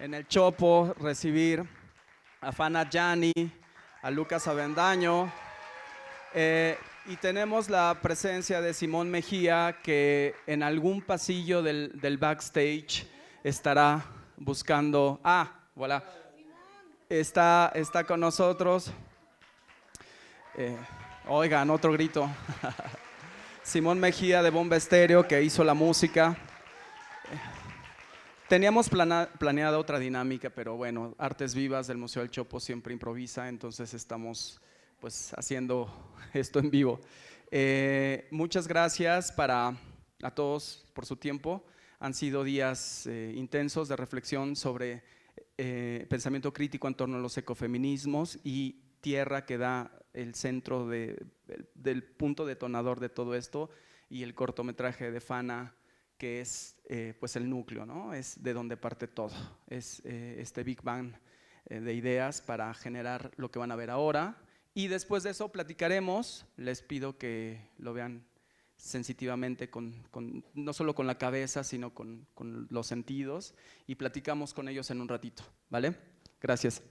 en el Chopo recibir a Fana Gianni, a Lucas Avendaño, y tenemos la presencia de Simón Mejía, que en algún pasillo del backstage estará buscando. Voilà. Está con nosotros. Oigan, otro grito. Simón Mejía de Bomba Estéreo, que hizo la música. Teníamos planeada otra dinámica, pero bueno, Artes Vivas del Museo del Chopo siempre improvisa, entonces estamos pues haciendo esto en vivo. Muchas gracias a todos por su tiempo. Han sido días intensos de reflexión sobre pensamiento crítico en torno a los ecofeminismos y tierra, que da el centro del punto detonador de todo esto, y el cortometraje de Fana, que es pues el núcleo, ¿no? Es de donde parte todo, es este Big Bang de ideas para generar lo que van a ver ahora, y después de eso platicaremos. Les pido que lo vean sensitivamente, no solo con la cabeza, sino con los sentidos, y platicamos con ellos en un ratito, ¿vale? Gracias.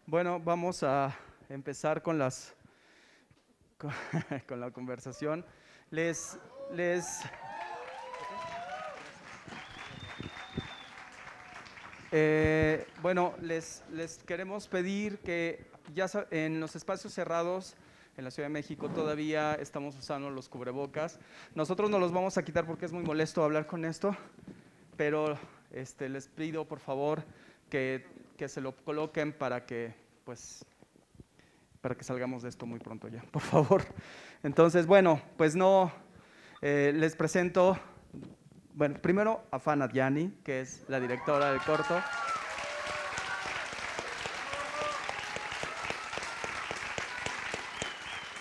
Bueno, vamos a empezar con la conversación. Bueno, les queremos pedir que ya en los espacios cerrados en la Ciudad de México todavía estamos usando los cubrebocas. Nosotros no los vamos a quitar porque es muy molesto hablar con esto, pero les pido por favor que se lo coloquen para que salgamos de esto muy pronto ya, por favor. Entonces, bueno, pues les presento, bueno, primero a Fana Gianni, que es la directora del corto.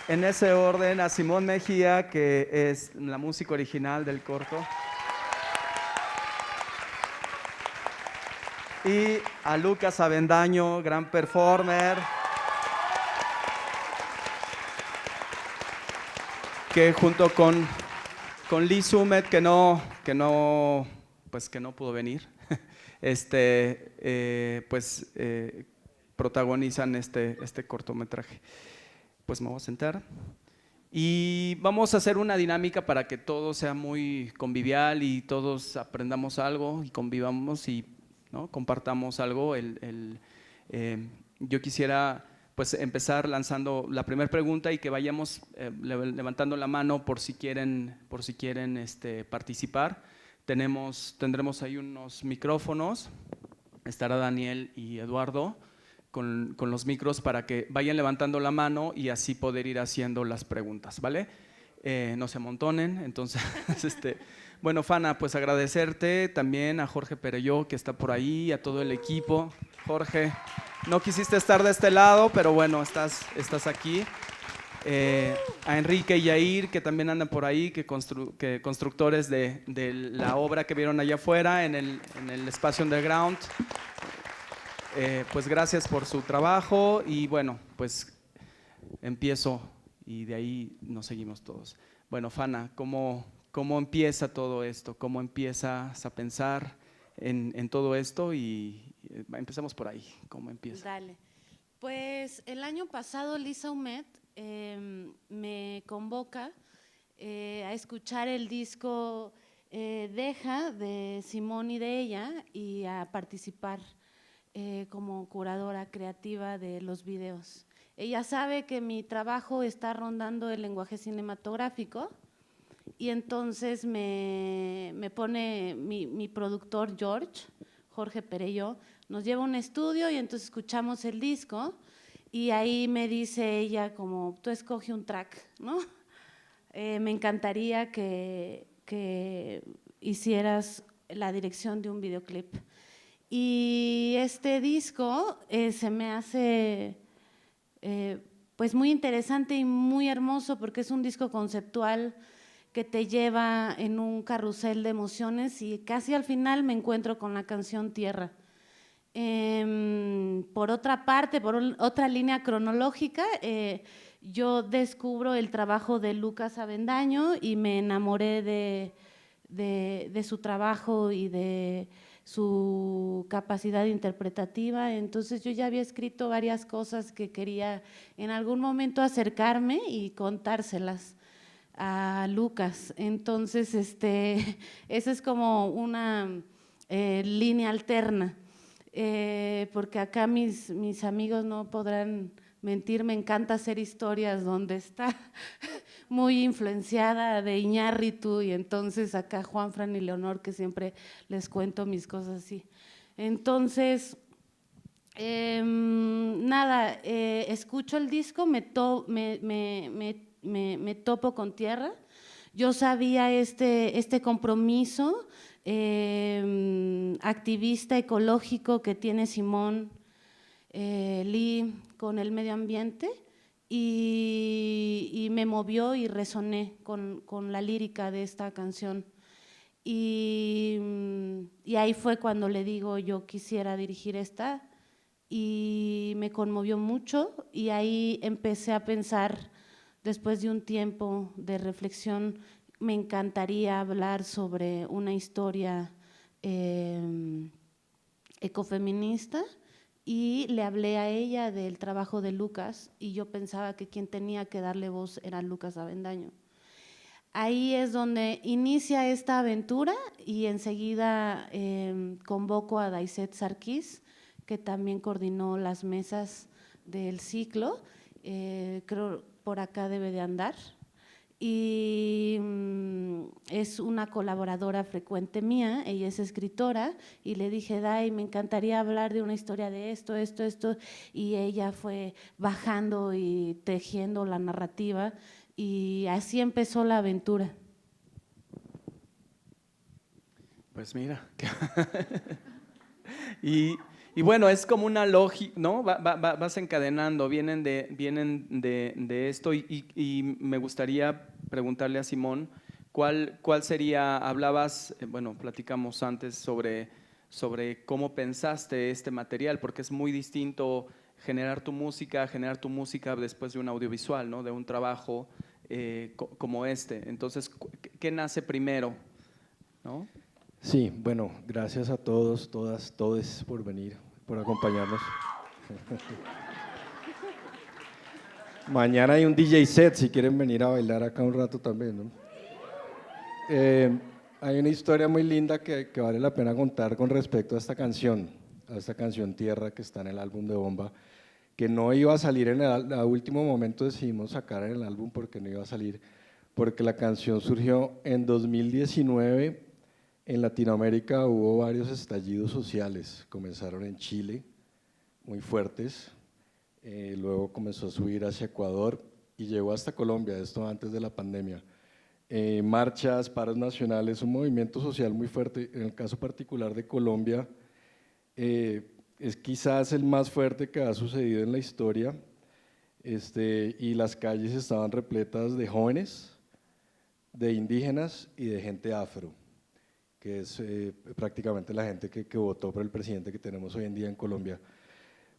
En ese orden, a Simón Mejía, que es la música original del corto. Y a Lucas Avendaño, gran performer, que junto con Lee Sumet, que no pudo venir, protagonizan este cortometraje. Pues me voy a sentar y vamos a hacer una dinámica para que todo sea muy convivial y todos aprendamos algo y convivamos y, ¿no?, compartamos algo. Yo quisiera pues empezar lanzando la primera pregunta y que vayamos levantando la mano por si quieren participar. Tendremos ahí unos micrófonos, estará Daniel y Eduardo con los micros para que vayan levantando la mano y así poder ir haciendo las preguntas, ¿vale? No se amontonen, entonces, bueno, Fana, pues agradecerte también a Jorge Perelló que está por ahí, a todo el equipo. Jorge, no quisiste estar de este lado, pero bueno, estás aquí. A Enrique y Yair, que también andan por ahí, que constructores de la obra que vieron allá afuera en el espacio underground. Pues gracias por su trabajo y bueno, pues empiezo y de ahí nos seguimos todos. Bueno, Fana, ¿cómo empieza todo esto? ¿Cómo empiezas a pensar en todo esto? Y empecemos por ahí, ¿cómo empieza? Dale. Pues el año pasado Lisa Humet me convoca a escuchar el disco Deja de Simón y de ella y a participar como curadora creativa de los videos. Ella sabe que mi trabajo está rondando el lenguaje cinematográfico y entonces me pone mi productor Jorge Perelló, nos lleva a un estudio y entonces escuchamos el disco y ahí me dice ella como, tú escoge un track, ¿no? Me encantaría que hicieras la dirección de un videoclip. Y este disco se me hace pues muy interesante y muy hermoso porque es un disco conceptual que te lleva en un carrusel de emociones y casi al final me encuentro con la canción Tierra. Por otra parte, por otra línea cronológica, yo descubro el trabajo de Lucas Avendaño y me enamoré de su trabajo y de su capacidad interpretativa. Entonces yo ya había escrito varias cosas que quería en algún momento acercarme y contárselas a Lucas. Entonces esa es como una línea alterna, porque acá mis amigos no podrán mentir, me encanta hacer historias donde está muy influenciada de Iñárritu y entonces acá Juanfran y Leonor que siempre les cuento mis cosas así. Entonces, nada, escucho el disco, me topo con Tierra. Yo sabía este compromiso activista ecológico que tiene Simón Lee con el medio ambiente y me movió y resoné con la lírica de esta canción. Y ahí fue cuando le digo yo quisiera dirigir esta y me conmovió mucho y ahí empecé a pensar, después de un tiempo de reflexión, me encantaría hablar sobre una historia ecofeminista y le hablé a ella del trabajo de Lucas y yo pensaba que quien tenía que darle voz era Lucas Avendaño. Ahí es donde inicia esta aventura y enseguida convoco a Daiset Sarkis, que también coordinó las mesas del ciclo, creo por acá debe de andar, y es una colaboradora frecuente mía, ella es escritora, y le dije, Dai, me encantaría hablar de una historia de esto, y ella fue bajando y tejiendo la narrativa, y así empezó la aventura. Pues mira, y bueno, es como una lógica, ¿no? Vas encadenando, vienen de esto y me gustaría preguntarle a Simón, ¿cuál sería, hablabas, bueno, platicamos antes sobre cómo pensaste este material, porque es muy distinto generar tu música después de un audiovisual, ¿no? De un trabajo como este. Entonces, ¿qué nace primero? ¿No? Sí, bueno, gracias a todos, todas, todes por venir, por acompañarnos. Mañana hay un DJ set, si quieren venir a bailar acá un rato también, ¿no? Hay una historia muy linda que vale la pena contar con respecto a esta canción Tierra, que está en el álbum de Bomba, que no iba a salir a último momento decidimos sacar en el álbum porque no iba a salir, porque la canción surgió en 2019, en Latinoamérica hubo varios estallidos sociales, comenzaron en Chile, muy fuertes, luego comenzó a subir hacia Ecuador y llegó hasta Colombia, esto antes de la pandemia. Marchas, paros nacionales, un movimiento social muy fuerte, en el caso particular de Colombia, es quizás el más fuerte que ha sucedido en la historia, y las calles estaban repletas de jóvenes, de indígenas y de gente afro, que es prácticamente la gente que votó por el presidente que tenemos hoy en día en Colombia.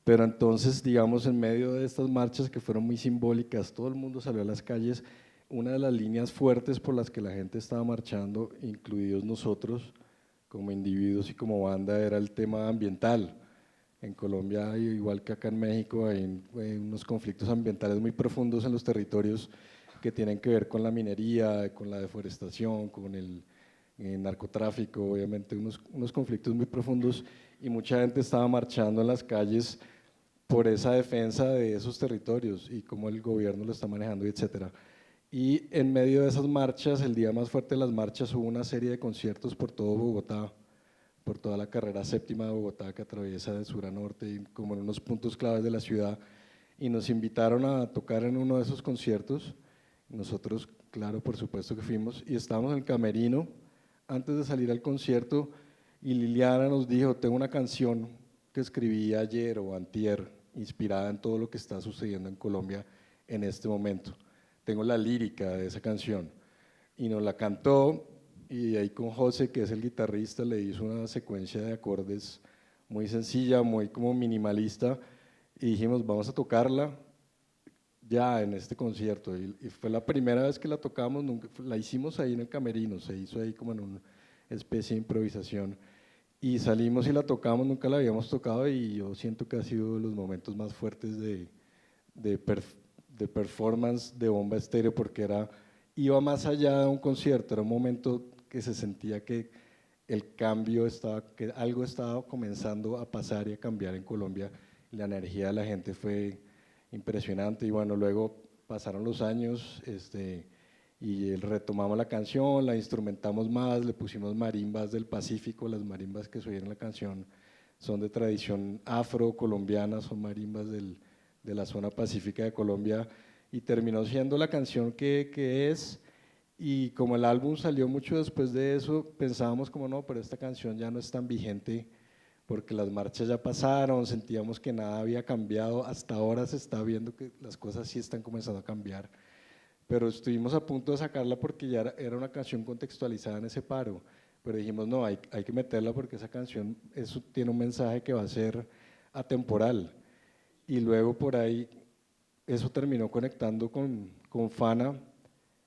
Pero entonces, digamos, en medio de estas marchas que fueron muy simbólicas, todo el mundo salió a las calles, una de las líneas fuertes por las que la gente estaba marchando, incluidos nosotros como individuos y como banda, era el tema ambiental. En Colombia, igual que acá en México, hay unos conflictos ambientales muy profundos en los territorios que tienen que ver con la minería, con la deforestación, con el narcotráfico, obviamente unos conflictos muy profundos, y mucha gente estaba marchando en las calles por esa defensa de esos territorios y cómo el gobierno lo está manejando, etcétera. Y en medio de esas marchas, el día más fuerte de las marchas, hubo una serie de conciertos por todo Bogotá, por toda la carrera séptima de Bogotá que atraviesa de sur a norte, y como en unos puntos claves de la ciudad, y nos invitaron a tocar en uno de esos conciertos. Nosotros, claro, por supuesto que fuimos, y estábamos en el camerino antes de salir al concierto, y Liliana nos dijo: tengo una canción que escribí ayer o antier, inspirada en todo lo que está sucediendo en Colombia en este momento. Tengo la lírica de esa canción, y nos la cantó, y ahí con José, que es el guitarrista, le hizo una secuencia de acordes muy sencilla, muy como minimalista, y dijimos: vamos a tocarla ya en este concierto, y fue la primera vez que la tocamos, nunca, la hicimos ahí en el camerino, se hizo ahí como en una especie de improvisación, y salimos y la tocamos, nunca la habíamos tocado, y yo siento que ha sido de los momentos más fuertes de performance de Bomba Estéreo, porque iba más allá de un concierto, era un momento que se sentía que el cambio que algo estaba comenzando a pasar y a cambiar en Colombia, y la energía de la gente fue impresionante. Y bueno, luego pasaron los años, y retomamos la canción, la instrumentamos más, le pusimos marimbas del Pacífico. Las marimbas que se oyen en la canción son de tradición afro-colombiana, son marimbas de la zona pacífica de Colombia, y terminó siendo la canción que es. Y como el álbum salió mucho después de eso, pensábamos como: no, pero esta canción ya no es tan vigente porque las marchas ya pasaron, sentíamos que nada había cambiado, hasta ahora se está viendo que las cosas sí están comenzando a cambiar, pero estuvimos a punto de sacarla porque ya era una canción contextualizada en ese paro, pero dijimos: no, hay que meterla porque esa canción tiene un mensaje que va a ser atemporal. Y luego por ahí eso terminó conectando con Fana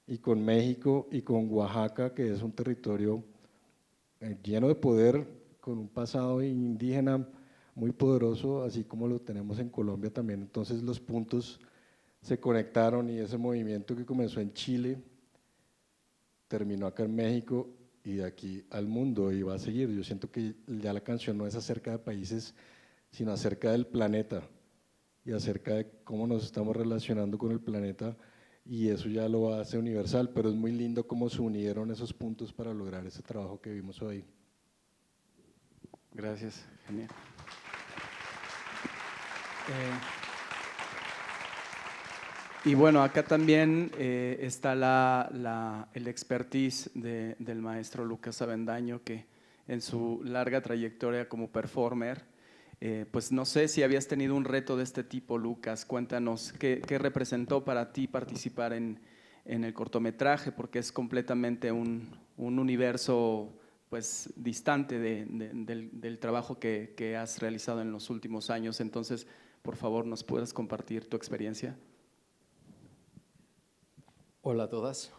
y con México y con Oaxaca, que es un territorio lleno de poder, con un pasado indígena muy poderoso, así como lo tenemos en Colombia también. Entonces los puntos se conectaron, y ese movimiento que comenzó en Chile terminó acá en México y de aquí al mundo, y va a seguir. Yo siento que ya la canción no es acerca de países, sino acerca del planeta y acerca de cómo nos estamos relacionando con el planeta, y eso ya lo hace universal, pero es muy lindo cómo se unieron esos puntos para lograr ese trabajo que vimos hoy. Gracias, genial. Y bueno, acá también está el expertise del maestro Lucas Avendaño, que en su larga trayectoria como performer, pues no sé si habías tenido un reto de este tipo, Lucas. Cuéntanos, ¿qué representó para ti participar en el cortometraje? Porque es completamente un universo pues distante del trabajo que has realizado en los últimos años. Entonces, por favor, ¿nos puedes compartir tu experiencia? Hola a todas.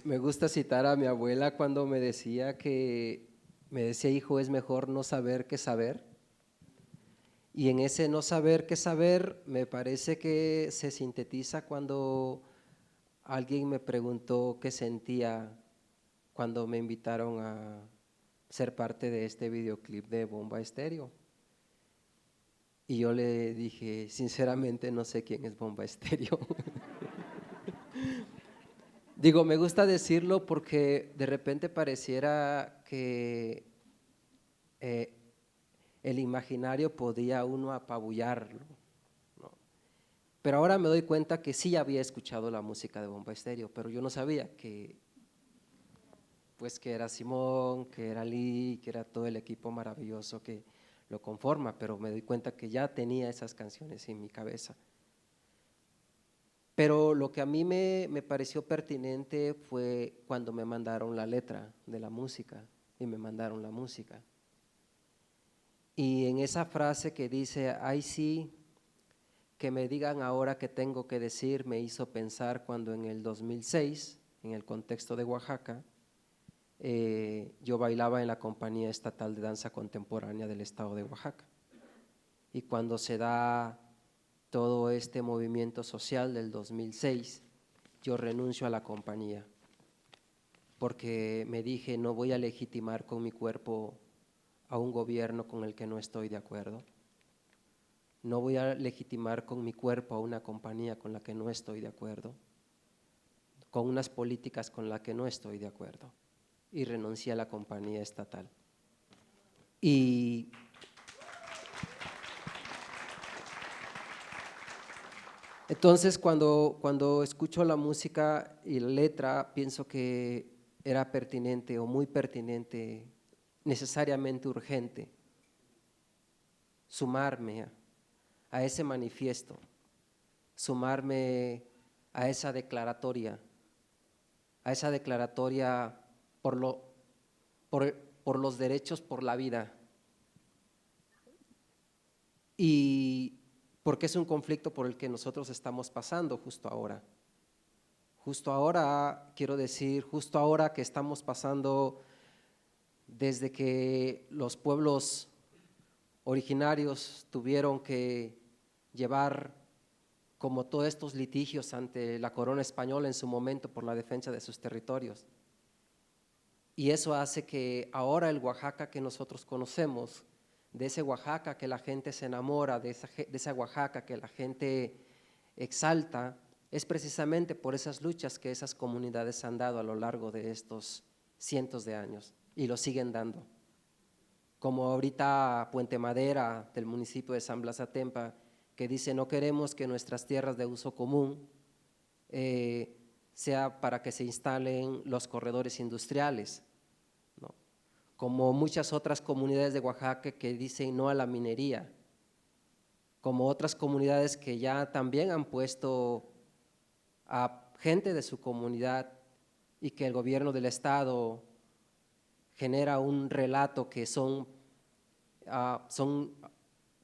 Me gusta citar a mi abuela cuando me decía, hijo, es mejor no saber que saber. Y en ese no saber qué saber, me parece que se sintetiza cuando alguien me preguntó qué sentía cuando me invitaron a ser parte de este videoclip de Bomba Estéreo. Y yo le dije, sinceramente no sé quién es Bomba Estéreo. Digo, me gusta decirlo porque de repente pareciera que el imaginario podía uno apabullarlo, ¿no? Pero ahora me doy cuenta que sí había escuchado la música de Bomba Estéreo, pero yo no sabía que era Simón, que era Lee, que era todo el equipo maravilloso que lo conforma, pero me doy cuenta que ya tenía esas canciones en mi cabeza. Pero lo que a mí me pareció pertinente fue cuando me mandaron la letra de la música y me mandaron la música. Y en esa frase que dice, ay sí, que me digan ahora qué tengo que decir, me hizo pensar cuando en el 2006, en el contexto de Oaxaca, yo bailaba en la Compañía Estatal de Danza Contemporánea del Estado de Oaxaca. Y cuando se da todo este movimiento social del 2006, yo renuncio a la compañía, porque me dije, no voy a legitimar con mi cuerpo a un gobierno con el que no estoy de acuerdo. No voy a legitimar con mi cuerpo a una compañía con la que no estoy de acuerdo, con unas políticas con las que no estoy de acuerdo. Y renuncié a la compañía estatal. Y entonces cuando escucho la música y la letra, pienso que era pertinente o muy pertinente, necesariamente urgente, sumarme a ese manifiesto, sumarme a esa declaratoria por los derechos, por la vida. Y porque es un conflicto por el que nosotros estamos pasando justo ahora. Justo ahora, quiero decir, justo ahora que estamos pasando desde que los pueblos originarios tuvieron que llevar como todos estos litigios ante la corona española en su momento por la defensa de sus territorios. Y eso hace que ahora el Oaxaca que nosotros conocemos, de ese Oaxaca que la gente se enamora, de esa Oaxaca que la gente exalta, es precisamente por esas luchas que esas comunidades han dado a lo largo de estos cientos de años y lo siguen dando. Como ahorita Puente Madera del municipio de San Blas Atempa, que dice no queremos que nuestras tierras de uso común sea para que se instalen los corredores industriales, ¿no? Como muchas otras comunidades de Oaxaca que dicen no a la minería, como otras comunidades que ya también han puesto a gente de su comunidad y que el gobierno del estado genera un relato que son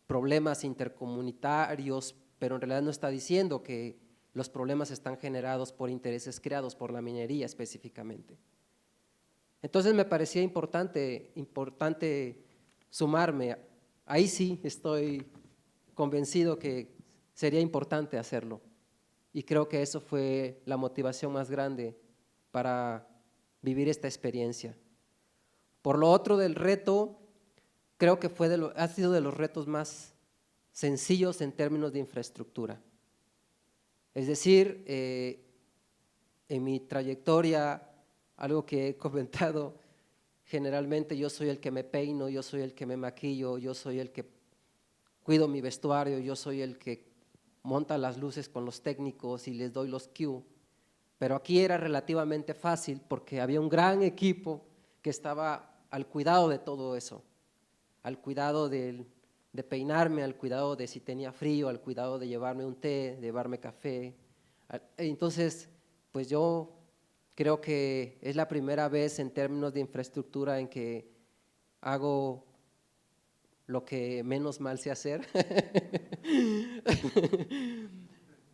problemas intercomunitarios, pero en realidad no está diciendo que los problemas están generados por intereses creados por la minería específicamente. Entonces me parecía importante sumarme. Ahí sí estoy convencido que sería importante hacerlo. Y creo que eso fue la motivación más grande para vivir esta experiencia. Por lo otro del reto, creo que ha sido de los retos más sencillos en términos de infraestructura. Es decir, en mi trayectoria, algo que he comentado, generalmente yo soy el que me peino, yo soy el que me maquillo, yo soy el que cuido mi vestuario, yo soy el que monta las luces con los técnicos y les doy los cue. Pero aquí era relativamente fácil porque había un gran equipo que estaba al cuidado de todo eso, al cuidado de peinarme, al cuidado de si tenía frío, al cuidado de llevarme un té, de llevarme café. Entonces, pues yo creo que es la primera vez en términos de infraestructura en que hago lo que menos mal sé hacer,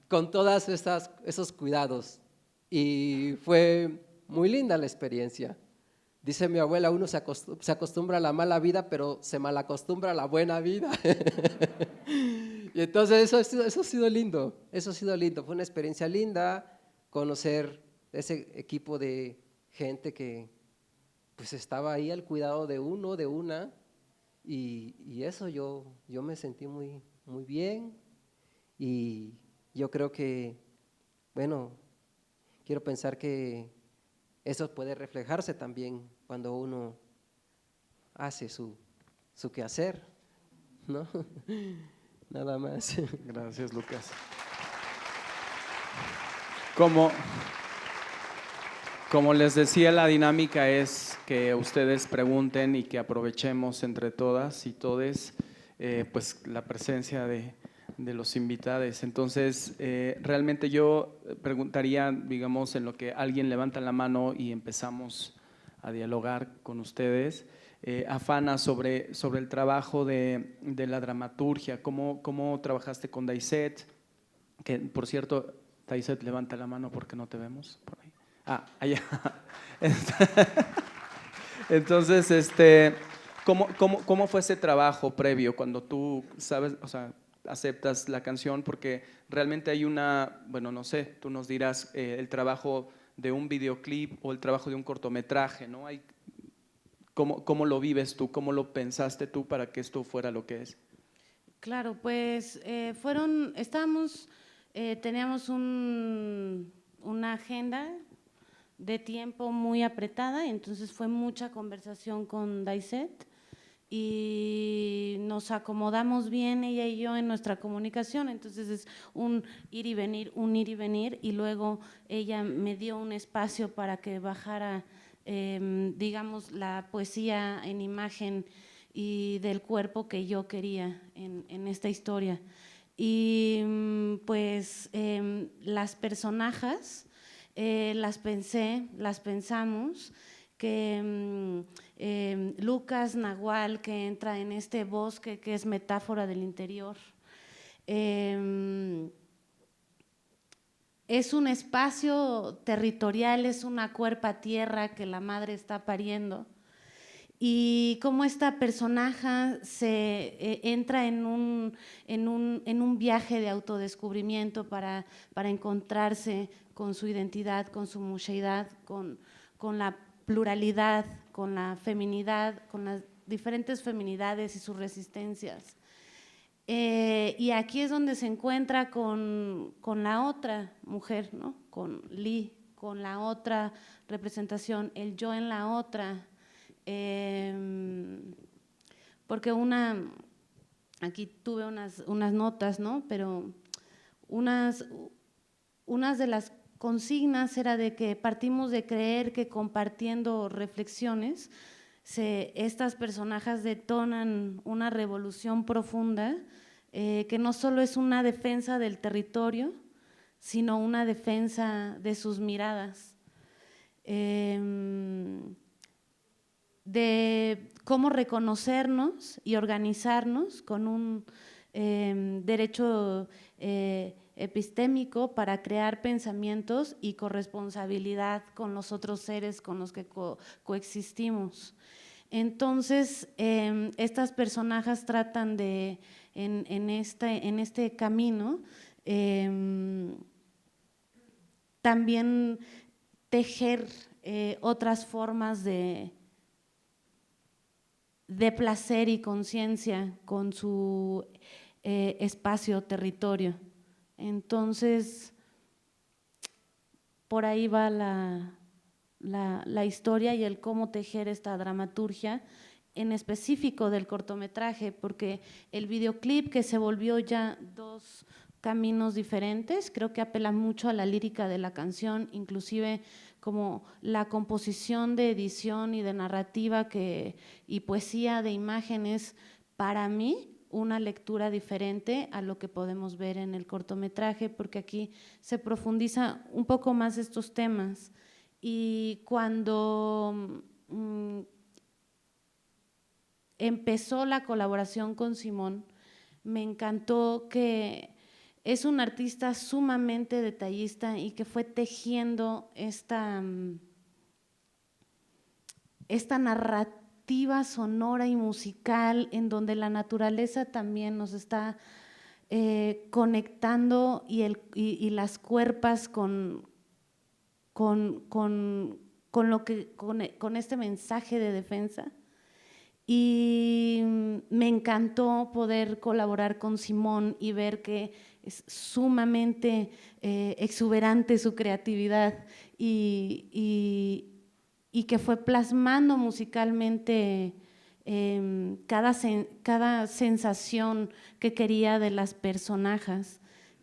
con todos esos cuidados. Y fue muy linda la experiencia. Dice mi abuela, uno se acostumbra a la mala vida, pero se malacostumbra a la buena vida. Y entonces eso ha sido lindo, fue una experiencia linda, conocer ese equipo de gente que pues estaba ahí al cuidado de uno, de una, y eso yo me sentí muy, muy bien, y yo creo que, bueno, quiero pensar que eso puede reflejarse también cuando uno hace su quehacer, ¿no? Nada más. Gracias, Lucas. Como les decía, la dinámica es que ustedes pregunten y que aprovechemos entre todas y todes pues la presencia de los invitados. Entonces, realmente yo preguntaría, digamos, en lo que alguien levanta la mano y empezamos a dialogar con ustedes. Afana, sobre el trabajo de la dramaturgia, ¿cómo trabajaste con Daiset? Que, por cierto, Daiset, levanta la mano porque no te vemos por ahí. Ah, allá. Entonces, ¿cómo fue ese trabajo previo cuando tú sabes, o sea, aceptas la canción? Porque realmente hay bueno, no sé, tú nos dirás el trabajo de un videoclip o el trabajo de un cortometraje, ¿no? ¿Cómo lo vives tú? ¿Cómo lo pensaste tú para que esto fuera lo que es? Claro, pues teníamos una agenda de tiempo muy apretada, entonces fue mucha conversación con Daiset y nos acomodamos bien ella y yo en nuestra comunicación, entonces es un ir y venir, y luego ella me dio un espacio para que bajara, digamos, la poesía en imagen y del cuerpo que yo quería en esta historia. Y pues las personajes las pensamos, que Lucas Nahual, que entra en este bosque que es metáfora del interior, es un espacio territorial, es una cuerpa tierra que la madre está pariendo, y cómo esta personaje entra en un viaje de autodescubrimiento para encontrarse con su identidad, con su mujeidad, con la pluralidad, con la feminidad, con las diferentes feminidades y sus resistencias. Y aquí es donde se encuentra con la otra mujer, ¿no? Con Lee, con la otra representación, el yo en la otra. Porque aquí tuve unas notas, ¿no? Pero unas de las consignas era de que partimos de creer que compartiendo reflexiones, estas personajes detonan una revolución profunda, que no solo es una defensa del territorio, sino una defensa de sus miradas. De cómo reconocernos y organizarnos con un derecho epistémico para crear pensamientos y corresponsabilidad con los otros seres con los que coexistimos. Entonces, estas personajes tratan de, en este camino, también tejer otras formas de placer y conciencia con su espacio, territorio. Entonces, por ahí va la historia y el cómo tejer esta dramaturgia, en específico del cortometraje, porque el videoclip, que se volvió ya dos caminos diferentes, creo que apela mucho a la lírica de la canción, inclusive como la composición de edición y de narrativa y poesía de imágenes, para mí una lectura diferente a lo que podemos ver en el cortometraje, porque aquí se profundiza un poco más estos temas. Y cuando empezó la colaboración con Simón, me encantó que es un artista sumamente detallista y que fue tejiendo esta narrativa sonora y musical, en donde la naturaleza también nos está conectando, y las cuerpas con con este mensaje de defensa. Y me encantó poder colaborar con Simón y ver que es sumamente exuberante su creatividad y que fue plasmando musicalmente cada sensación que quería de las personajes.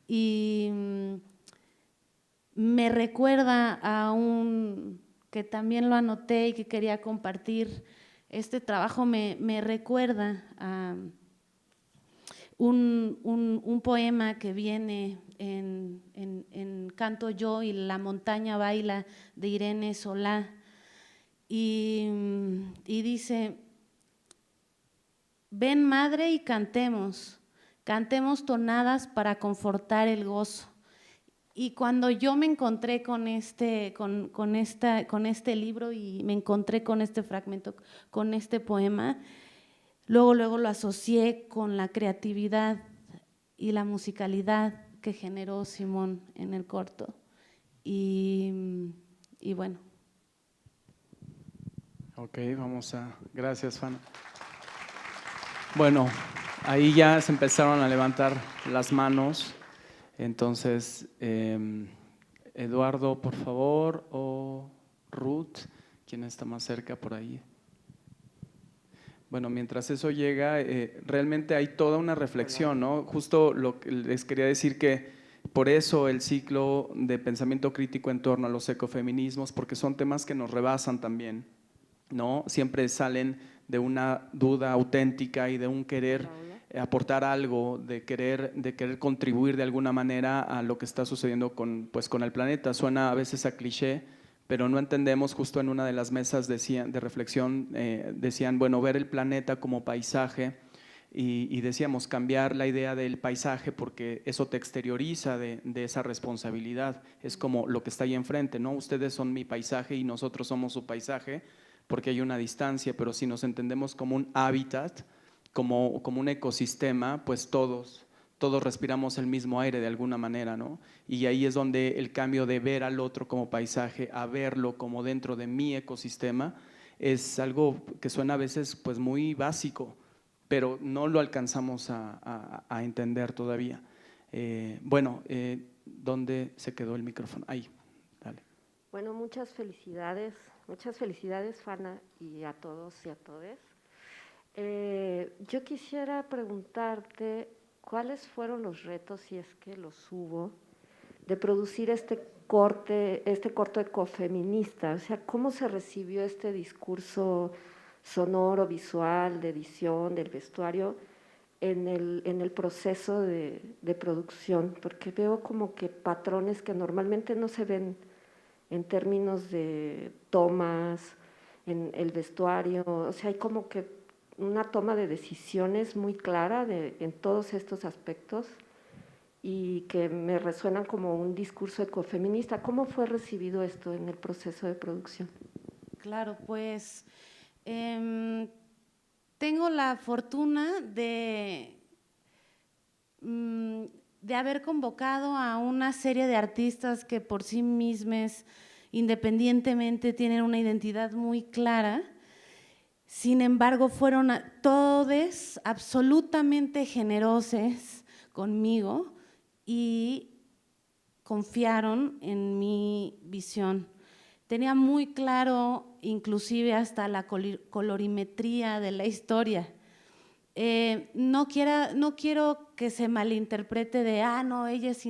Y me recuerda a que también lo anoté y que quería compartir. Este trabajo me recuerda a un poema que viene en Canto yo y La montaña baila, de Irene Solá, y dice: ven madre y cantemos tonadas para confortar el gozo. Y cuando yo me encontré con este libro y me encontré con este fragmento, con este poema, luego lo asocié con la creatividad y la musicalidad que generó Simón en el corto. Y bueno. Ok, gracias, Fana. Bueno, ahí ya se empezaron a levantar las manos. Entonces, Eduardo, por favor, o Ruth, ¿quién está más cerca por ahí? Bueno, mientras eso llega, realmente hay toda una reflexión, ¿no? Justo lo que les quería decir, que por eso el ciclo de pensamiento crítico en torno a los ecofeminismos, porque son temas que nos rebasan también, ¿no? Siempre salen de una duda auténtica y de un querer aportar algo, de querer contribuir de alguna manera a lo que está sucediendo con el planeta. Suena a veces a cliché, pero no entendemos. Justo en una de las mesas de reflexión decían, bueno, ver el planeta como paisaje, y decíamos cambiar la idea del paisaje porque eso te exterioriza de esa responsabilidad. Es como lo que está ahí enfrente, ¿no? Ustedes son mi paisaje y nosotros somos su paisaje, porque hay una distancia, pero si nos entendemos como un hábitat, como un ecosistema, pues todos respiramos el mismo aire de alguna manera, ¿no? Y ahí es donde el cambio de ver al otro como paisaje a verlo como dentro de mi ecosistema es algo que suena a veces pues muy básico, pero no lo alcanzamos a entender todavía. ¿Dónde se quedó el micrófono? Ahí, dale. Bueno, muchas felicidades, Fana, y a todos y a todes. Yo quisiera preguntarte cuáles fueron los retos, si es que los hubo, de producir este corto ecofeminista. O sea, ¿cómo se recibió este discurso sonoro, visual, de edición, del vestuario en el proceso de producción? Porque veo como que patrones que normalmente no se ven en términos de tomas, en el vestuario. O sea, hay como que una toma de decisiones muy clara en todos estos aspectos y que me resuenan como un discurso ecofeminista. ¿Cómo fue recibido esto en el proceso de producción? Claro, pues tengo la fortuna de haber convocado a una serie de artistas que por sí mismos, independientemente, tienen una identidad muy clara. Sin embargo, fueron todos absolutamente generosos conmigo y confiaron en mi visión. Tenía muy claro, inclusive hasta la colorimetría de la historia. No quiero que se malinterprete de, no, ella es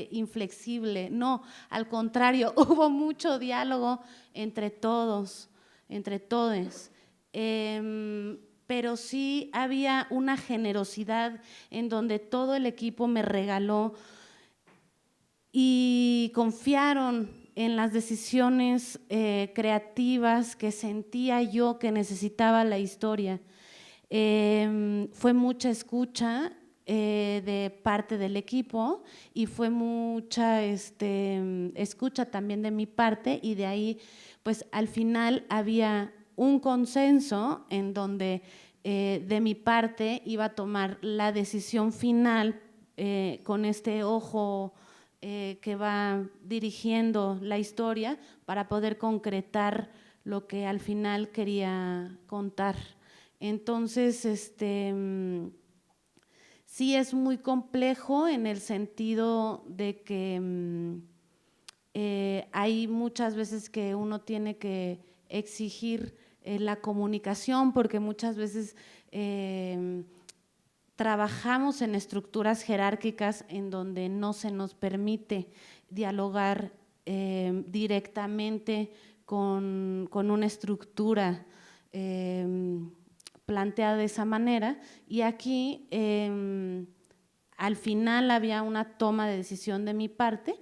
inflexible. No, al contrario, hubo mucho diálogo entre todos. Pero sí había una generosidad en donde todo el equipo me regaló y confiaron en las decisiones creativas que sentía yo que necesitaba la historia. Fue mucha escucha de parte del equipo y fue mucha escucha también de mi parte, y de ahí pues al final había un consenso en donde de mi parte iba a tomar la decisión final con este ojo que va dirigiendo la historia para poder concretar lo que al final quería contar. Entonces, sí es muy complejo en el sentido de que hay muchas veces que uno tiene que exigir la comunicación, porque muchas veces trabajamos en estructuras jerárquicas en donde no se nos permite dialogar directamente con una estructura planteada de esa manera, y aquí al final había una toma de decisión de mi parte,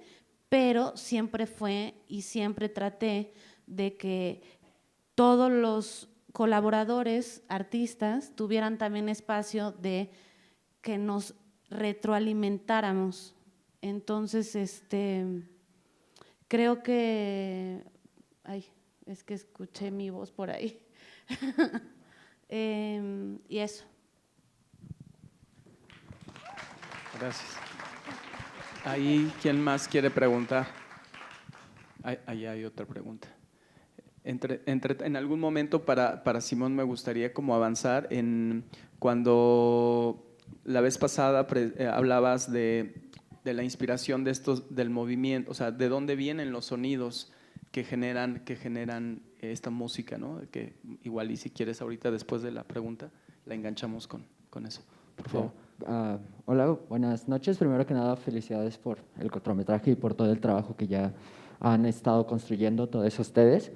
pero siempre fue y siempre traté de que todos los colaboradores, artistas, tuvieran también espacio de que nos retroalimentáramos. Entonces, creo que, ay, es que escuché mi voz por ahí. Y eso. Gracias. Ahí, ¿quién más quiere preguntar? Ahí hay otra pregunta. En algún momento para Simón me gustaría como avanzar en cuando la vez pasada hablabas de la inspiración de estos, del movimiento, o sea, de dónde vienen los sonidos que generan esta música, ¿no? Que igual y si quieres ahorita después de la pregunta la enganchamos con eso, por favor. Hola, buenas noches. Primero que nada, felicidades por el cortometraje y por todo el trabajo que ya han estado construyendo todos ustedes.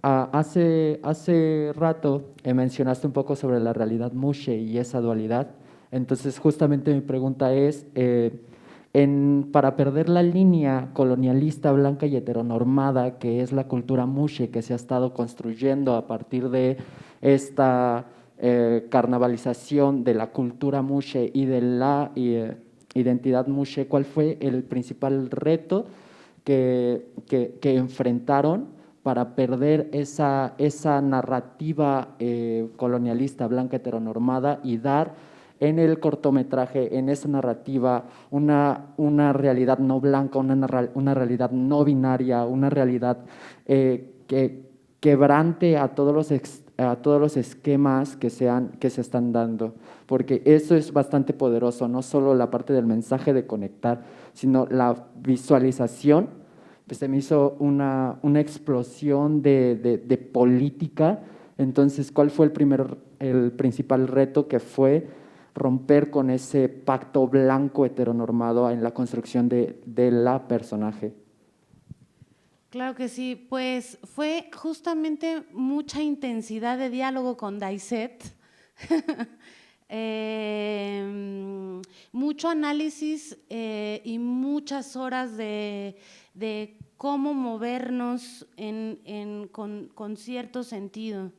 Hace rato mencionaste un poco sobre la realidad mushe y esa dualidad. Entonces, justamente mi pregunta es, para perder la línea colonialista, blanca y heteronormada, que es la cultura mushe que se ha estado construyendo a partir de esta carnavalización de la cultura mushe y de la identidad mushe, ¿cuál fue el principal reto que enfrentaron para perder esa narrativa colonialista, blanca, heteronormada y dar en el cortometraje, en esa narrativa, una realidad no blanca, una realidad no binaria, una realidad que quebrante a todos los esquemas que se están dando? Porque eso es bastante poderoso, no solo la parte del mensaje de conectar, sino la visualización. Pues se me hizo una explosión de política. Entonces, ¿cuál fue el principal reto? Que fue romper con ese pacto blanco heteronormado en la construcción de la personaje. Claro que sí, pues fue justamente mucha intensidad de diálogo con Daiset, mucho análisis y muchas horas de cómo movernos con cierto sentido.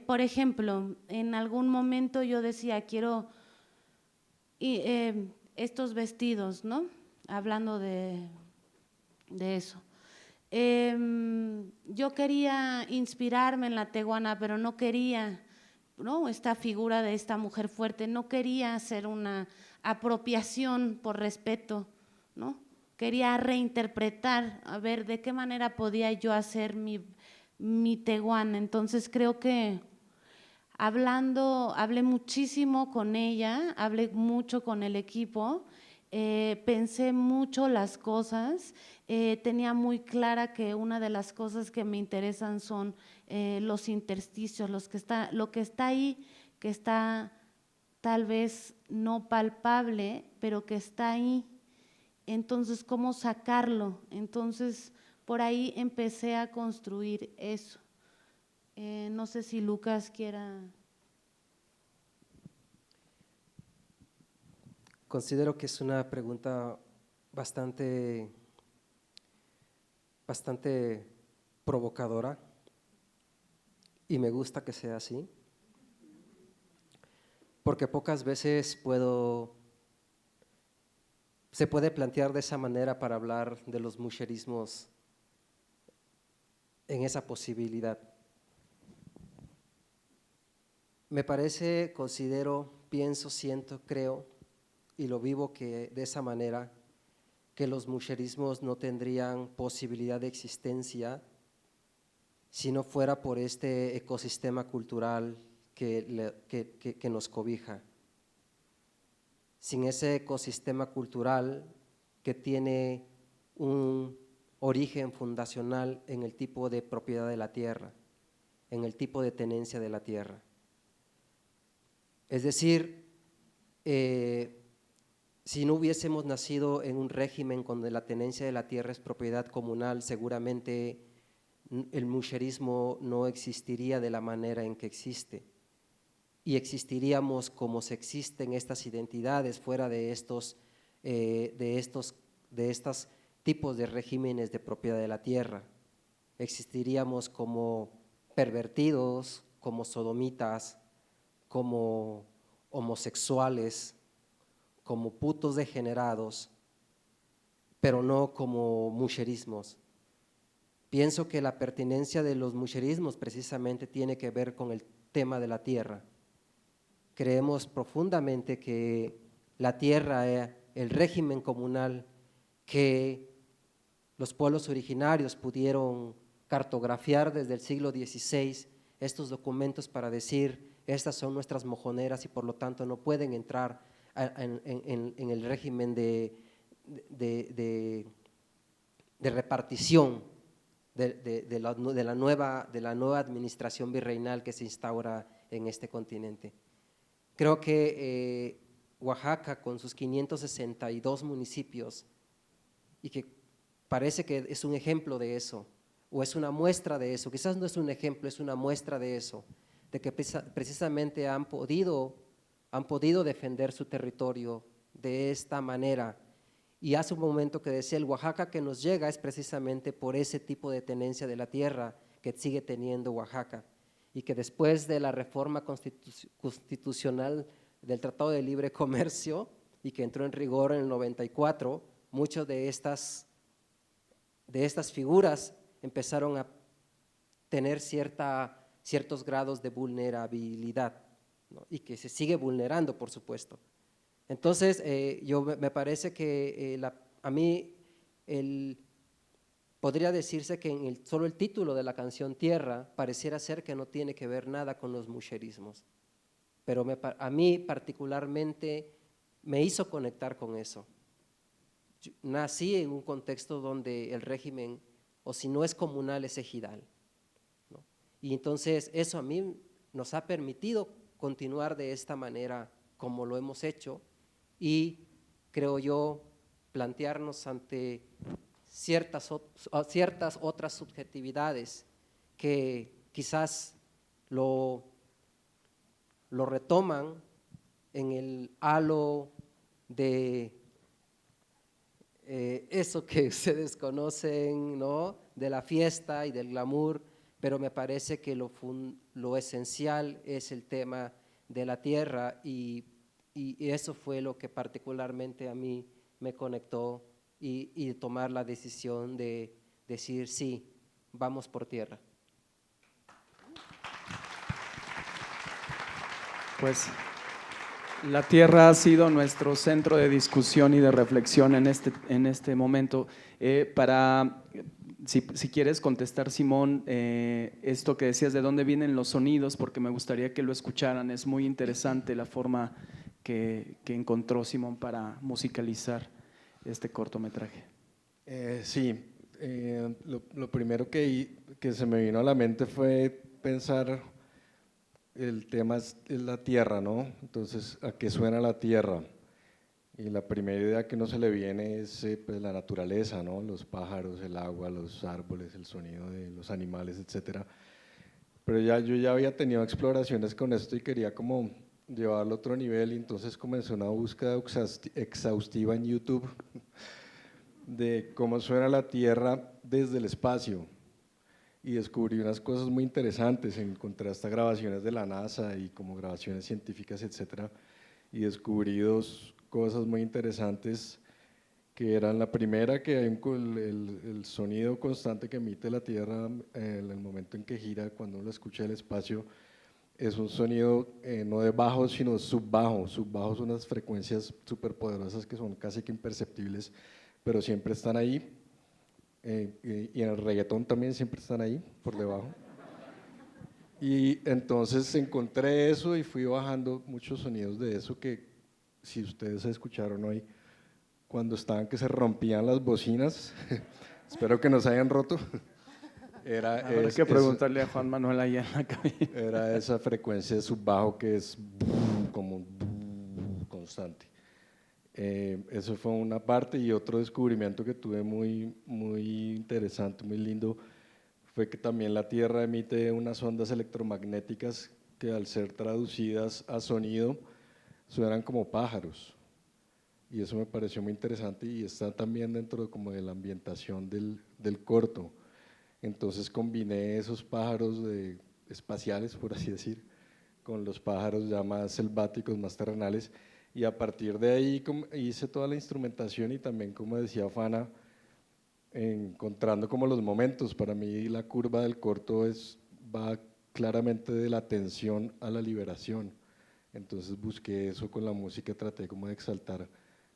Por ejemplo, en algún momento yo decía, quiero estos vestidos, ¿no? Hablando de eso. Yo quería inspirarme en la tehuana, pero no quería, ¿no? Esta figura de esta mujer fuerte, no quería hacer una apropiación por respeto, ¿no? Quería reinterpretar, a ver de qué manera podía yo hacer mi tehuana. Entonces creo que hablé muchísimo con ella, hablé mucho con el equipo, pensé mucho las cosas, tenía muy clara que una de las cosas que me interesan son los intersticios, lo que está ahí, que está tal vez no palpable, pero que está ahí. Entonces, ¿cómo sacarlo? Entonces, por ahí empecé a construir eso. No sé si Lucas quiera. Considero que es una pregunta bastante provocadora y me gusta que sea así, porque pocas veces se puede plantear de esa manera para hablar de los musherismos en esa posibilidad. Me parece, considero, pienso, siento, creo y lo vivo que de esa manera, que los musherismos no tendrían posibilidad de existencia si no fuera por este ecosistema cultural que nos cobija. Sin ese ecosistema cultural que tiene un origen fundacional en el tipo de propiedad de la tierra, en el tipo de tenencia de la tierra. Es decir, si no hubiésemos nacido en un régimen donde la tenencia de la tierra es propiedad comunal, seguramente el musherismo no existiría de la manera en que existe, y existiríamos como se existen estas identidades fuera de estos tipos de regímenes de propiedad de la tierra. Existiríamos como pervertidos, como sodomitas, como homosexuales, como putos degenerados, pero no como musherismos. Pienso que la pertinencia de los musherismos precisamente tiene que ver con el tema de la tierra. Creemos profundamente que la tierra, el régimen comunal que los pueblos originarios pudieron cartografiar desde el siglo XVI, estos documentos para decir, estas son nuestras mojoneras y por lo tanto no pueden entrar en el régimen de repartición de la nueva administración virreinal que se instaura en este continente. Creo que Oaxaca, con sus 562 municipios, y que parece que es un ejemplo de eso, o es una muestra de eso, quizás no es un ejemplo, es una muestra de eso, de que precisamente han podido defender su territorio de esta manera. Y hace un momento que decía, el Oaxaca que nos llega es precisamente por ese tipo de tenencia de la tierra que sigue teniendo Oaxaca, y que después de la reforma constitucional del Tratado de Libre Comercio, y que entró en rigor en el 94, muchas de estas figuras empezaron a tener ciertos grados de vulnerabilidad, ¿no? Y que se sigue vulnerando, por supuesto. Entonces, me parece que a mí podría decirse que solo el título de la canción Tierra pareciera ser que no tiene que ver nada con los musherismos, pero a mí particularmente me hizo conectar con eso. Yo nací en un contexto donde el régimen, o si no es comunal, es ejidal, ¿no? Y entonces eso a mí nos ha permitido continuar de esta manera como lo hemos hecho, y creo yo plantearnos ante ciertas otras subjetividades que quizás lo retoman en el halo de eso que ustedes conocen, ¿no?, de la fiesta y del glamour, pero me parece que lo esencial es el tema de la tierra, y eso fue lo que particularmente a mí me conectó, y tomar la decisión de decir sí, vamos por tierra. Pues la tierra ha sido nuestro centro de discusión y de reflexión en este momento. Si quieres contestar, Simón, esto que decías, de dónde vienen los sonidos, porque me gustaría que lo escucharan. Es muy interesante la forma que encontró Simón para musicalizar este cortometraje. Sí, lo primero que se me vino a la mente fue pensar, el tema es la tierra, ¿no? Entonces, ¿a qué suena la tierra? Y la primera idea que uno se le viene es pues, la naturaleza, ¿no? Los pájaros, el agua, los árboles, el sonido de los animales, etcétera. Pero yo ya había tenido exploraciones con esto y quería como llevarlo a otro nivel, y entonces comencé una búsqueda exhaustiva en YouTube de cómo suena la tierra desde el espacio, y descubrí unas cosas muy interesantes. Encontré hasta grabaciones de la NASA y como grabaciones científicas, etcétera, y descubrí dos cosas muy interesantes, que eran la primera, que hay el sonido constante que emite la Tierra en el momento en que gira, cuando uno lo escucha del espacio, es un sonido no de bajo, sino subbajo. Subbajo son unas frecuencias súper poderosas que son casi que imperceptibles, pero siempre están ahí. Y en el reggaetón también siempre están ahí, por debajo. Y entonces encontré eso y fui bajando muchos sonidos de eso que, si ustedes escucharon hoy, cuando estaban que se rompían las bocinas, espero que no se hayan roto. Habrá que preguntarle a Juan Manuel allá en la cabina. Era esa frecuencia de subbajo que es como constante. Eso fue una parte, y otro descubrimiento que tuve muy interesante, muy lindo, fue que también la Tierra emite unas ondas electromagnéticas que, al ser traducidas a sonido, suenan como pájaros. Y eso me pareció muy interesante, y está también dentro como de la ambientación del corto. Entonces combiné esos pájaros espaciales, por así decir, con los pájaros ya más selváticos, más terrenales, y a partir de ahí hice toda la instrumentación, y también, como decía Fana, encontrando como los momentos. Para mí la curva del corto va claramente de la tensión a la liberación. Entonces busqué eso con la música, traté como de exaltar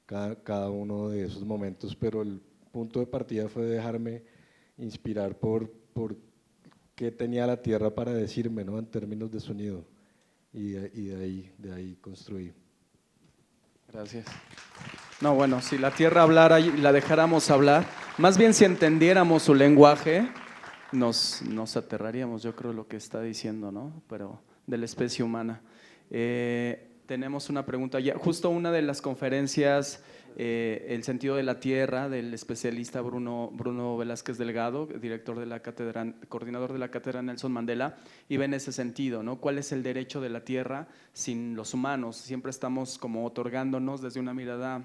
cada uno de esos momentos, pero el punto de partida fue dejarme inspirar por qué tenía la Tierra para decirme, ¿no?, en términos de sonido, y de ahí construí. Gracias. No, bueno, si la Tierra hablara y la dejáramos hablar, más bien si entendiéramos su lenguaje, nos aterraríamos, yo creo, lo que está diciendo, ¿no? Pero de la especie humana. Tenemos una pregunta, ya, justo una de las conferencias, El sentido de la Tierra, del especialista Bruno Velázquez Delgado, director de la cátedra, coordinador de la cátedra Nelson Mandela, iba en ese sentido, ¿no? ¿Cuál es el derecho de la Tierra sin los humanos? Siempre estamos como otorgándonos desde una mirada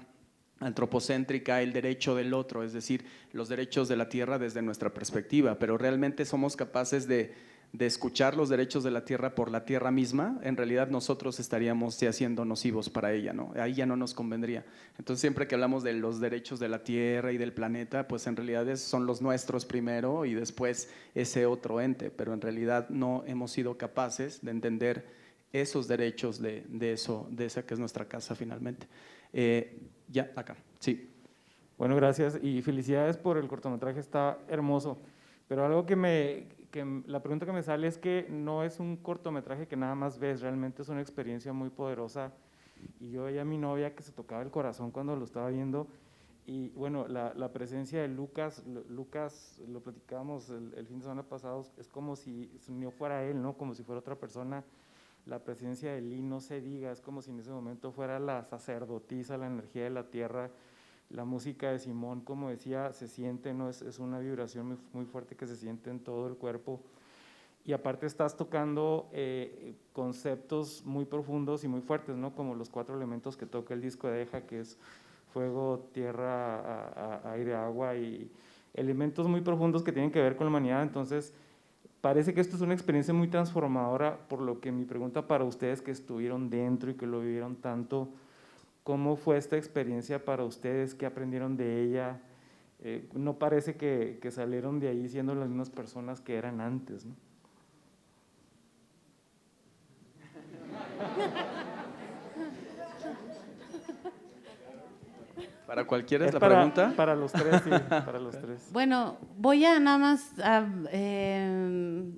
antropocéntrica el derecho del otro, es decir, los derechos de la Tierra desde nuestra perspectiva, pero realmente somos capaces de escuchar los derechos de la Tierra por la Tierra misma. En realidad nosotros estaríamos ya siendo nocivos para ella, ¿no? Ahí ya no nos convendría. Entonces, siempre que hablamos de los derechos de la Tierra y del planeta, pues en realidad son los nuestros primero y después ese otro ente, pero en realidad no hemos sido capaces de entender esos derechos de esa que es nuestra casa finalmente. Ya, acá, sí. Bueno, gracias y felicidades por el cortometraje, está hermoso. Pero algo la pregunta que me sale es que no es un cortometraje que nada más ves, realmente es una experiencia muy poderosa. Y yo veía a mi novia que se tocaba el corazón cuando lo estaba viendo. Y bueno, la presencia de Lucas, lo platicábamos el fin de semana pasado, es como si no fuera él, ¿no? Como si fuera otra persona. La presencia de Lee, no se diga, es como si en ese momento fuera la sacerdotisa, la energía de la tierra. La música de Simón, como decía, se siente, ¿no? Es una vibración muy fuerte que se siente en todo el cuerpo. Y aparte estás tocando conceptos muy profundos y muy fuertes, ¿no? Como los 4 elementos que toca el disco de Eja, que es fuego, tierra, aire, agua, y elementos muy profundos que tienen que ver con la humanidad. Entonces, parece que esto es una experiencia muy transformadora, por lo que mi pregunta para ustedes que estuvieron dentro y que lo vivieron tanto, ¿cómo fue esta experiencia para ustedes? ¿Qué aprendieron de ella? No parece que salieron de ahí siendo las mismas personas que eran antes, ¿no? ¿Para cualquiera es la para, pregunta? Para los tres, sí, para los tres. Bueno, voy a nada más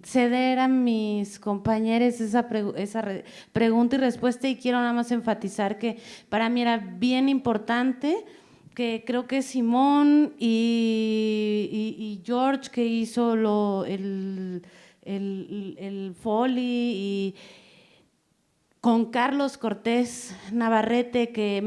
ceder a mis compañeros esa pregunta y respuesta, y quiero nada más enfatizar que para mí era bien importante, que creo que Simón y George, que hizo el Foley, y con Carlos Cortés Navarrete, que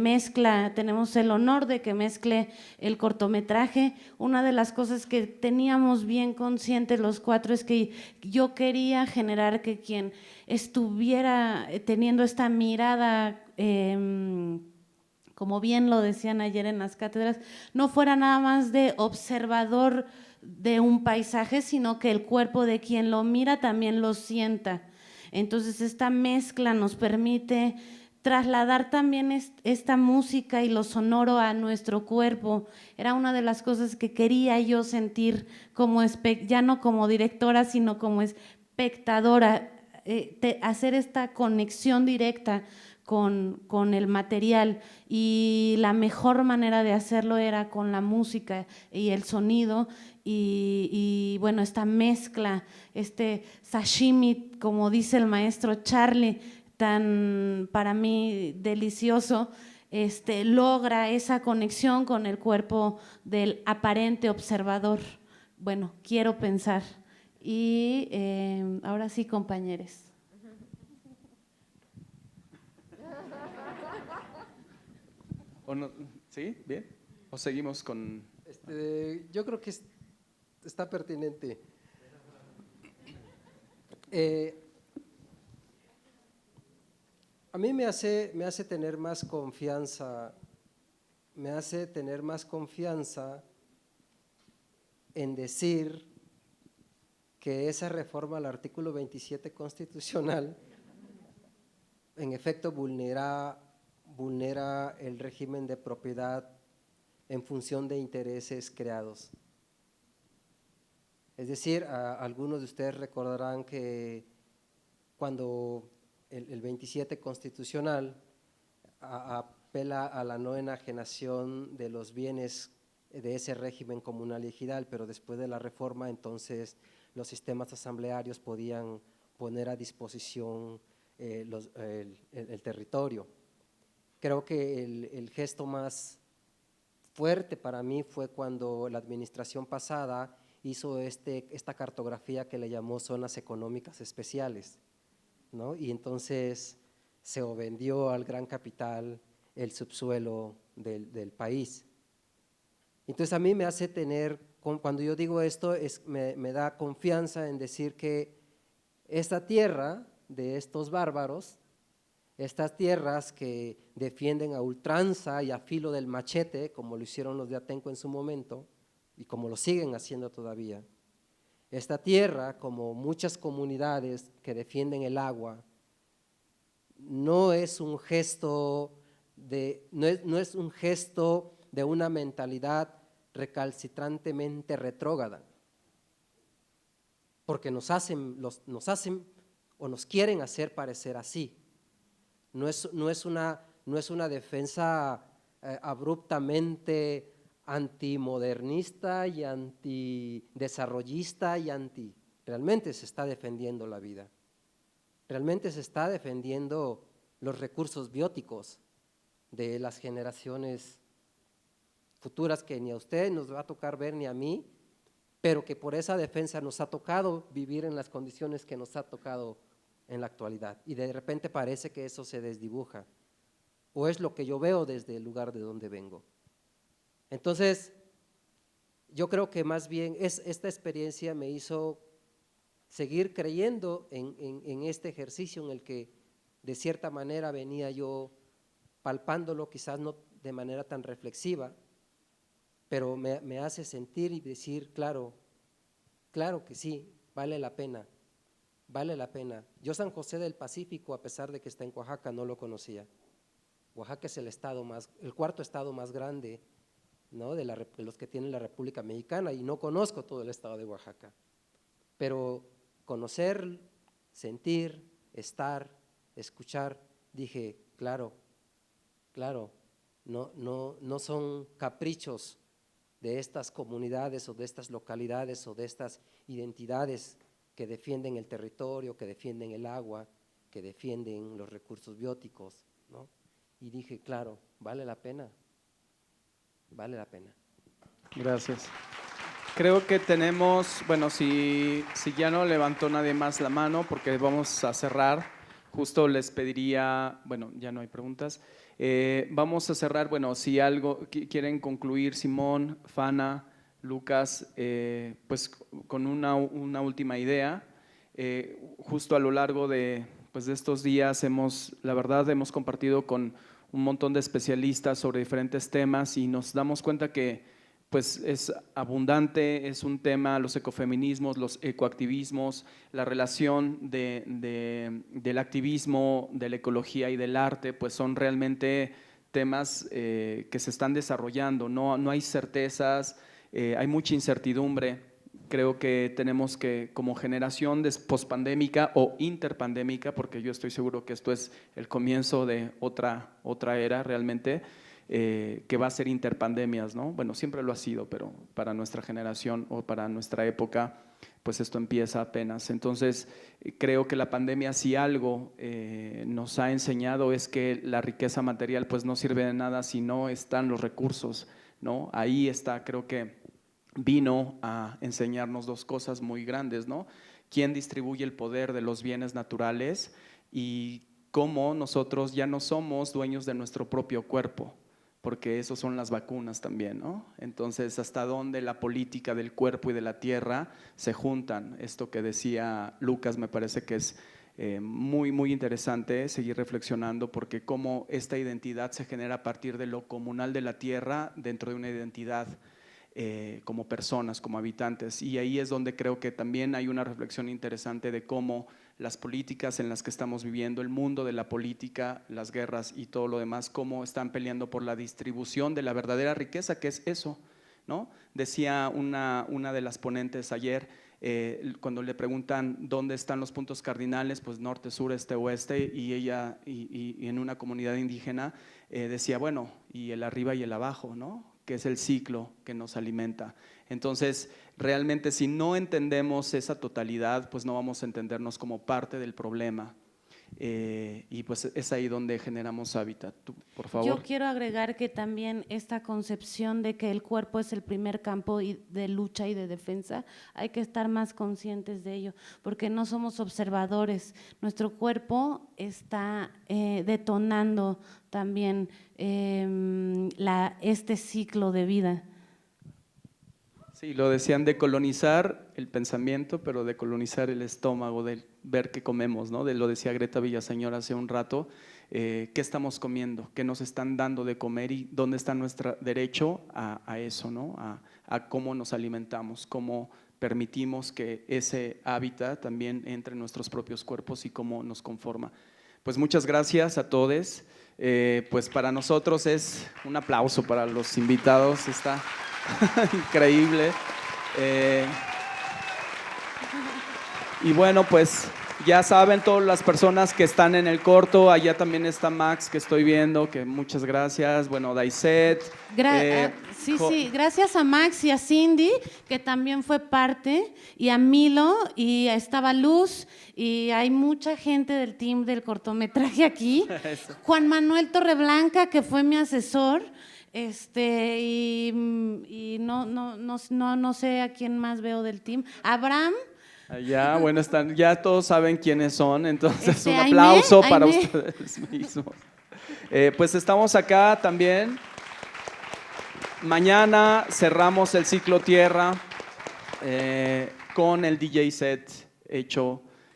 tenemos el honor de que mezcle el cortometraje. Una de las cosas que teníamos bien conscientes los 4 es que yo quería generar que quien estuviera teniendo esta mirada, como bien lo decían ayer en las cátedras, no fuera nada más de observador de un paisaje, sino que el cuerpo de quien lo mira también lo sienta. Entonces esta mezcla nos permite trasladar también esta música y lo sonoro a nuestro cuerpo. Era una de las cosas que quería yo sentir como ya no como directora, sino como espectadora. hacer esta conexión directa con el material, y la mejor manera de hacerlo era con la música y el sonido y bueno, esta mezcla, este sashimi, como dice el maestro Charlie, tan para mí delicioso, logra esa conexión con el cuerpo del aparente observador. Bueno, quiero pensar. Y ahora sí, compañeros. ¿O no? ¿Sí? ¿Bien? ¿O seguimos con...? Yo creo que está pertinente. A mí me hace tener más confianza, en decir que esa reforma al artículo 27 constitucional en efecto vulnera el régimen de propiedad en función de intereses creados. Es decir, algunos de ustedes recordarán que cuando el 27 constitucional apela a la no enajenación de los bienes de ese régimen comunal y ejidal, pero después de la reforma entonces los sistemas asamblearios podían poner a disposición el territorio. Creo que el gesto más fuerte para mí fue cuando la administración pasada hizo esta cartografía que le llamó zonas económicas especiales, ¿no? Y entonces se vendió al gran capital el subsuelo del país. Entonces a mí me hace tener, cuando yo digo esto, me da confianza en decir que esta tierra de estos bárbaros, estas tierras que defienden a ultranza y a filo del machete, como lo hicieron los de Atenco en su momento y como lo siguen haciendo todavía, esta tierra, como muchas comunidades que defienden el agua, no es un gesto de una mentalidad recalcitrantemente retrógrada, porque nos hacen o nos quieren hacer parecer así. No es una defensa abruptamente antimodernista y antidesarrollista realmente se está defendiendo la vida, realmente se está defendiendo los recursos bióticos de las generaciones futuras que ni a usted nos va a tocar ver ni a mí, pero que por esa defensa nos ha tocado vivir en las condiciones que nos ha tocado en la actualidad, y de repente parece que eso se desdibuja, o es lo que yo veo desde el lugar de donde vengo. Entonces, yo creo que más bien esta experiencia me hizo seguir creyendo en este ejercicio en el que de cierta manera venía yo palpándolo, quizás no de manera tan reflexiva, pero me hace sentir y decir, claro que sí, vale la pena. Vale la pena. Yo San José del Pacífico, a pesar de que está en Oaxaca, no lo conocía. Oaxaca es el cuarto estado más grande, ¿no?, de los que tiene la República Mexicana, y no conozco todo el estado de Oaxaca. Pero conocer, sentir, estar, escuchar, dije, claro, no son caprichos de estas comunidades o de estas localidades o de estas identidades que defienden el territorio, que defienden el agua, que defienden los recursos bióticos, ¿no? Y dije, claro, vale la pena. Gracias. Creo que tenemos, bueno, si ya no levantó nadie más la mano, porque vamos a cerrar, justo les pediría, bueno, ya no hay preguntas, vamos a cerrar, bueno, si algo quieren concluir, Simón, Fana, Lucas, pues con una última idea. Justo a lo largo de estos días la verdad hemos compartido con un montón de especialistas sobre diferentes temas y nos damos cuenta que pues es abundante, es un tema, los ecofeminismos, los ecoactivismos, la relación del activismo, de la ecología y del arte, pues son realmente temas que se están desarrollando, no hay certezas, hay mucha incertidumbre. Creo que tenemos que, como generación pospandémica o interpandémica, porque yo estoy seguro que esto es el comienzo de otra era realmente, que va a ser interpandemias, ¿no? Bueno, siempre lo ha sido, pero para nuestra generación o para nuestra época, pues esto empieza apenas. Entonces, creo que la pandemia, si algo nos ha enseñado, es que la riqueza material pues no sirve de nada si no están los recursos, ¿no? Ahí está, creo que vino a enseñarnos dos cosas muy grandes, ¿no? ¿Quién distribuye el poder de los bienes naturales y cómo nosotros ya no somos dueños de nuestro propio cuerpo? Porque eso son las vacunas también, ¿no? Entonces, hasta dónde la política del cuerpo y de la tierra se juntan. Esto que decía Lucas me parece que es muy, muy interesante seguir reflexionando, porque cómo esta identidad se genera a partir de lo comunal de la tierra dentro de una identidad como personas, como habitantes. Y ahí es donde creo que también hay una reflexión interesante de cómo las políticas en las que estamos viviendo, el mundo de la política, las guerras y todo lo demás, cómo están peleando por la distribución de la verdadera riqueza, que es eso, ¿no? Decía una de las ponentes ayer, cuando le preguntan dónde están los puntos cardinales, pues norte, sur, este, oeste, y ella, y en una comunidad indígena, decía, bueno, y el arriba y el abajo, ¿no? Que es el ciclo que nos alimenta. Entonces, realmente si no entendemos esa totalidad, pues no vamos a entendernos como parte del problema. Y pues es ahí donde generamos hábitat. Tú, por favor. Yo quiero agregar que también esta concepción de que el cuerpo es el primer campo de lucha y de defensa, hay que estar más conscientes de ello, porque no somos observadores. Nuestro cuerpo está detonando también este ciclo de vida. Sí, lo decían, de colonizar el pensamiento, pero de colonizar el estómago, de ver qué comemos, ¿no? Lo decía Greta Villaseñor hace un rato, qué estamos comiendo, qué nos están dando de comer y dónde está nuestro derecho a eso, ¿no? A cómo nos alimentamos, cómo permitimos que ese hábitat también entre en nuestros propios cuerpos y cómo nos conforma. Pues muchas gracias a todos. Pues para nosotros es un aplauso para los invitados, está increíble. Y bueno, pues ya saben, todas las personas que están en el corto, allá también está Max, que estoy viendo, que muchas gracias. Bueno, Daiset. Sí, gracias a Max y a Cindy, que también fue parte, y a Milo, y estaba Luz, y hay mucha gente del team del cortometraje aquí. Juan Manuel Torreblanca, que fue mi asesor. Y no sé a quién más veo del team. Abraham. Allá, bueno, ya todos saben quiénes son, entonces un aplauso para ustedes mismos. Pues estamos acá también. Mañana cerramos el ciclo Tierra con el DJ set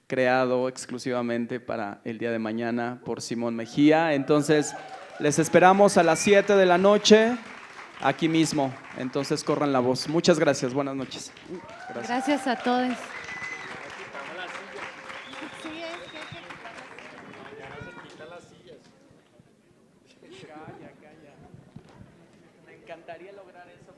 creado exclusivamente para el día de mañana por Simón Mejía. Entonces, les esperamos a las 7 de la noche aquí mismo. Entonces, corran la voz. Muchas gracias. Buenas noches. Gracias a todos. Me encantaría lograr eso.